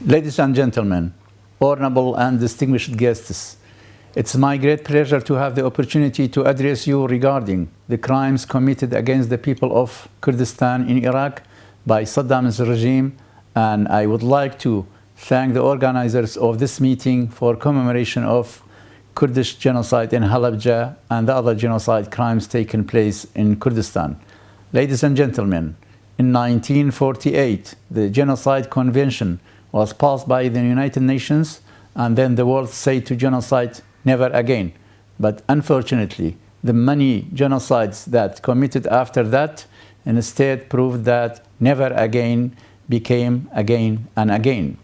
Ladies and gentlemen, honorable and distinguished guests, it's my great pleasure to have the opportunity to address you regarding the crimes committed against the people of Kurdistan in Iraq by Saddam's regime, and I would like to thank the organizers of this meeting for commemoration of Kurdish genocide in Halabja and the other genocide crimes taken place in Kurdistan. Ladies and gentlemen, in 1948, the Genocide Convention was passed by the United Nations, and then the world said to genocide, never again. But unfortunately, the many genocides that committed after that instead proved that never again became again and again.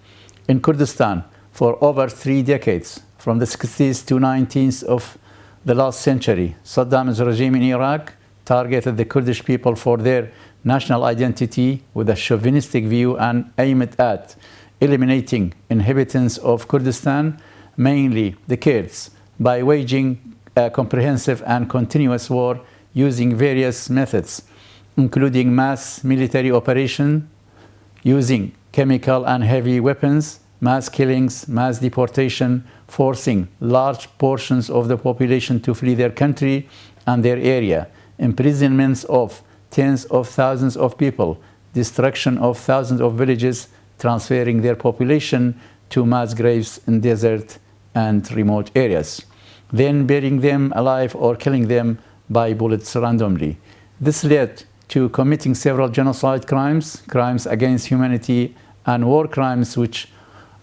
In Kurdistan, for over 3 decades, from the 60s to 90s of the last century, Saddam's regime in Iraq targeted the Kurdish people for their national identity with a chauvinistic view and aimed at eliminating inhabitants of Kurdistan, mainly the Kurds, by waging a comprehensive and continuous war using various methods, including mass military operation, using chemical and heavy weapons, mass killings, mass deportation, forcing large portions of the population to flee their country and their area, imprisonments of tens of thousands of people, destruction of thousands of villages, transferring their population to mass graves in desert and remote areas, then burying them alive or killing them by bullets randomly. This led to committing several genocide crimes, crimes against humanity, and war crimes which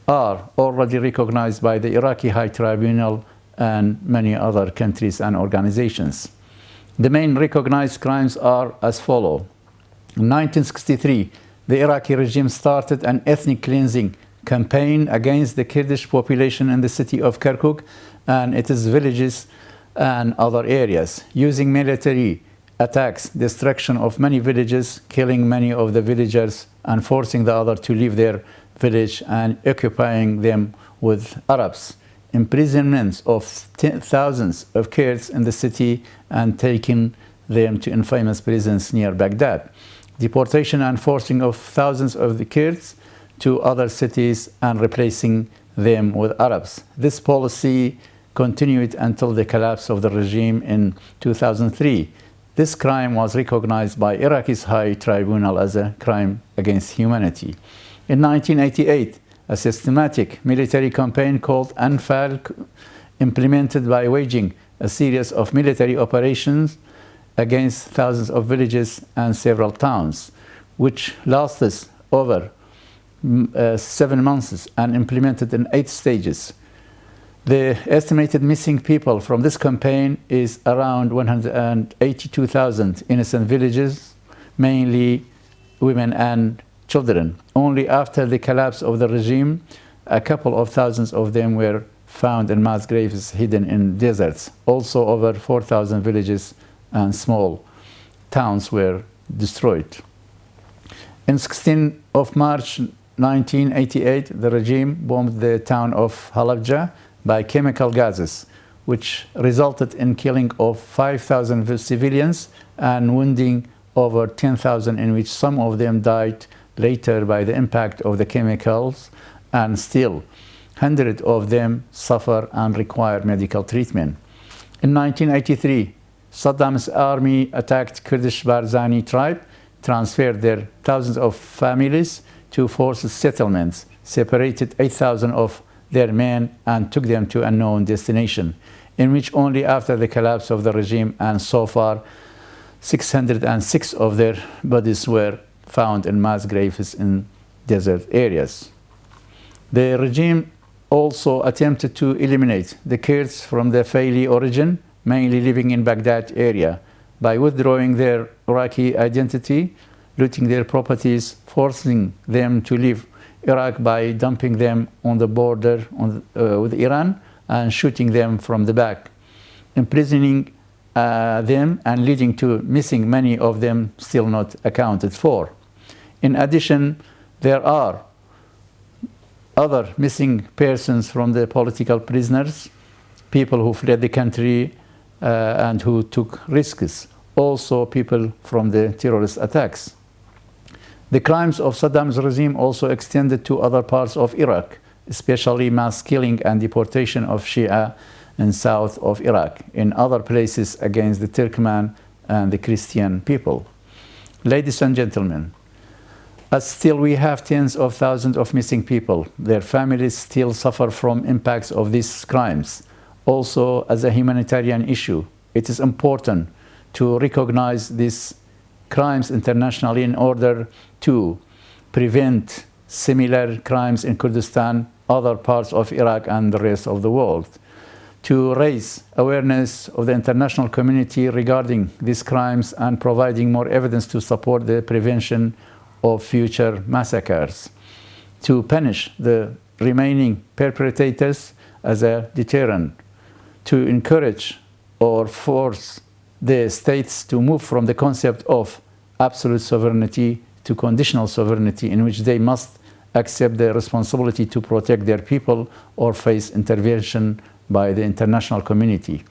are already recognized by the Iraqi High Tribunal and many other countries and organizations. The main recognized crimes are as follows. In 1963, the Iraqi regime started an ethnic cleansing campaign against the Kurdish population in the city of Kirkuk and its villages and other areas, using military attacks, destruction of many villages, killing many of the villagers, and forcing the other to leave their village and occupying them with Arabs, imprisonments of thousands of Kurds in the city and taking them to infamous prisons near Baghdad, deportation and forcing of thousands of the Kurds to other cities and replacing them with Arabs. This policy continued until the collapse of the regime in 2003. This crime was recognized by Iraqi's High Tribunal as a crime against humanity. In 1988, a systematic military campaign called Anfal, implemented by waging a series of military operations against thousands of villages and several towns, which lasted over 7 months and implemented in 8 stages. The estimated missing people from this campaign is around 182,000 innocent villages, mainly women and children. Only after the collapse of the regime, a couple of thousands of them were found in mass graves hidden in deserts. Also, over 4,000 villages and small towns were destroyed. In 16th of March 1988, the regime bombed the town of Halabja by chemical gases, which resulted in killing of 5,000 civilians and wounding over 10,000, in which some of them died later by the impact of the chemicals, and still hundreds of them suffer and require medical treatment. In 1983, Saddam's army attacked Kurdish Barzani tribe, transferred their thousands of families to forced settlements, separated 8,000 of their men and took them to unknown destination, in which only after the collapse of the regime and so far 606 of their bodies were found in mass graves in desert areas. The regime also attempted to eliminate the Kurds from the Faili origin, mainly living in Baghdad area, by withdrawing their Iraqi identity, looting their properties, forcing them to leave Iraq by dumping them on the border with Iran and shooting them from the back, imprisoning them and leading to missing many of them still not accounted for. In addition, there are other missing persons from the political prisoners, people who fled the country and who took risks, also people from the terrorist attacks. The crimes of Saddam's regime also extended to other parts of Iraq, especially mass killing and deportation of Shia in south of Iraq, in other places against the Turkmen and the Christian people. Ladies and gentlemen, as still we have tens of thousands of missing people, their families still suffer from impacts of these crimes. Also, as a humanitarian issue, it is important to recognize these crimes internationally in order to prevent similar crimes in Kurdistan, other parts of Iraq and the rest of the world, to raise awareness of the international community regarding these crimes and providing more evidence to support the prevention of future massacres, to punish the remaining perpetrators as a deterrent, to encourage or force the states to move from the concept of absolute sovereignty to conditional sovereignty, in which they must accept the responsibility to protect their people or face intervention by the international community,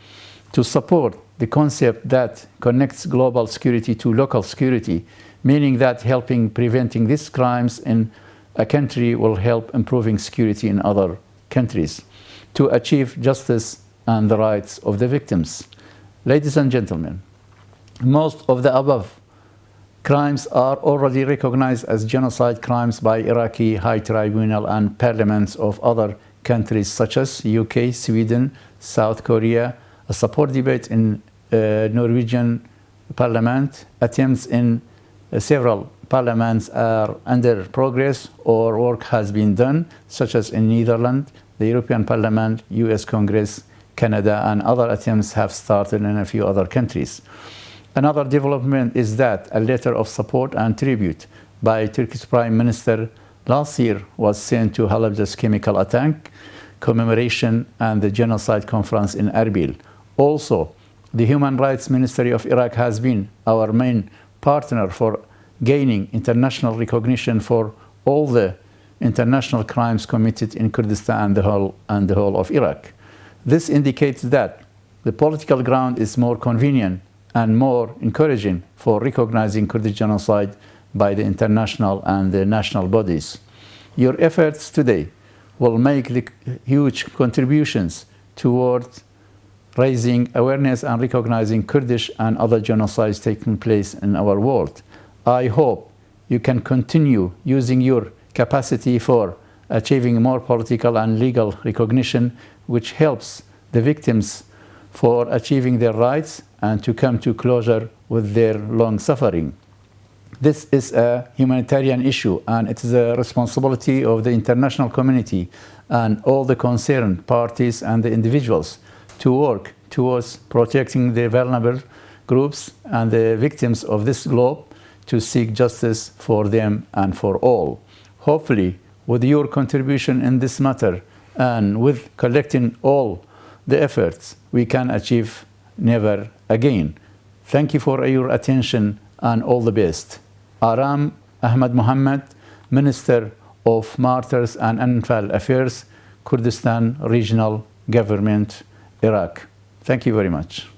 to support the concept that connects global security to local security, meaning that helping preventing these crimes in a country will help improving security in other countries, to achieve justice and the rights of the victims. Ladies and gentlemen, most of the above crimes are already recognized as genocide crimes by Iraqi High Tribunal and parliaments of other countries such as UK, Sweden, South Korea. A support debate in Norwegian parliament, attempts in several parliaments are under progress or work has been done, such as in Netherlands, the European Parliament, US Congress, Canada, and other attempts have started in a few other countries. Another development is that a letter of support and tribute by Turkish Prime Minister last year was sent to Halabja's chemical attack commemoration and the genocide conference in Erbil. Also, the Human Rights Ministry of Iraq has been our main partner for gaining international recognition for all the international crimes committed in Kurdistan and the whole of Iraq. This indicates that the political ground is more convenient and more encouraging for recognizing Kurdish genocide by the international and the national bodies. Your efforts today will make the huge contributions towards raising awareness and recognizing Kurdish and other genocides taking place in our world. I hope you can continue using your capacity for achieving more political and legal recognition, which helps the victims for achieving their rights and to come to closure with their long suffering. This is a humanitarian issue, and it is a responsibility of the international community and all the concerned parties and the individuals to work towards protecting the vulnerable groups and the victims of this globe, to seek justice for them and for all. Hopefully, with your contribution in this matter and with collecting all the efforts, we can achieve never again. Thank you for your attention and all the best. Aram Ahmad Muhammad, Minister of Martyrs and Anfal Affairs, Kurdistan Regional Government, Iraq. Thank you very much.